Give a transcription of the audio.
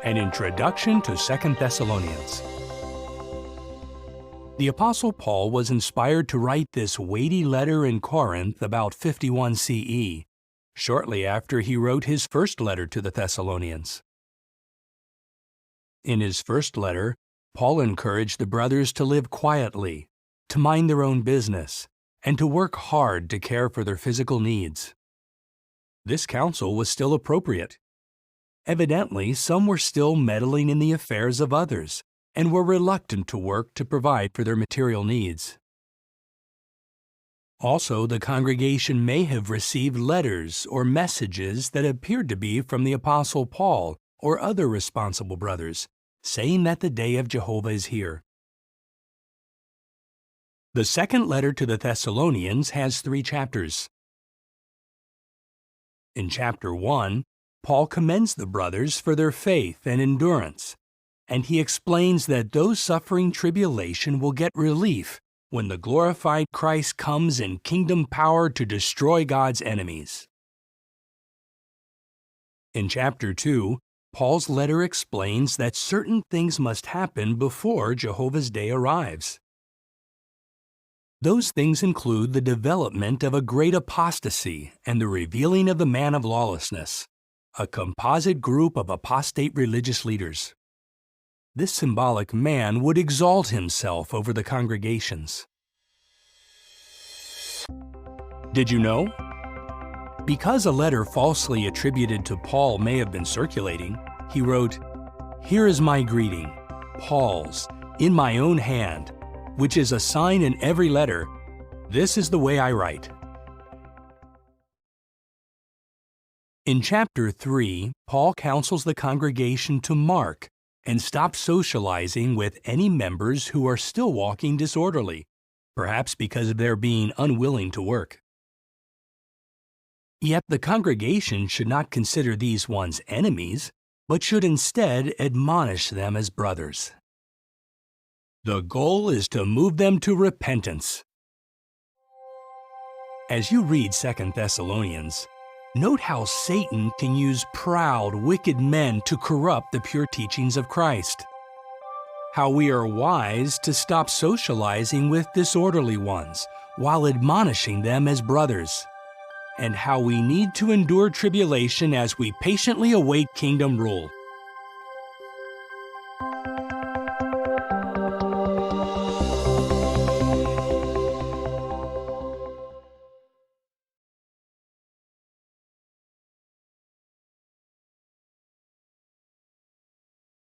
An Introduction to 2 Thessalonians. The Apostle Paul was inspired to write this weighty letter in Corinth about 51 CE, shortly after he wrote his first letter to the Thessalonians. In his first letter, Paul encouraged the brothers to live quietly, to mind their own business, and to work hard to care for their physical needs. This counsel was still appropriate. Evidently, some were still meddling in the affairs of others and were reluctant to work to provide for their material needs. Also, the congregation may have received letters or messages that appeared to be from the Apostle Paul or other responsible brothers, saying that the day of Jehovah is here. The second letter to the Thessalonians has 3 chapters. In chapter 1, Paul commends the brothers for their faith and endurance, and he explains that those suffering tribulation will get relief when the glorified Christ comes in kingdom power to destroy God's enemies. In chapter 2, Paul's letter explains that certain things must happen before Jehovah's day arrives. Those things include the development of a great apostasy and the revealing of the man of lawlessness, a composite group of apostate religious leaders. This symbolic man would exalt himself over the congregations. Did you know? Because a letter falsely attributed to Paul may have been circulating, he wrote, "Here is my greeting, Paul's, in my own hand, which is a sign in every letter. This is the way I write." In chapter 3, Paul counsels the congregation to mark and stop socializing with any members who are still walking disorderly, perhaps because of their being unwilling to work. Yet the congregation should not consider these ones enemies, but should instead admonish them as brothers. The goal is to move them to repentance. As you read 2 Thessalonians, note how Satan can use proud, wicked men to corrupt the pure teachings of Christ. How we are wise to stop socializing with disorderly ones while admonishing them as brothers. And how we need to endure tribulation as we patiently await kingdom rule.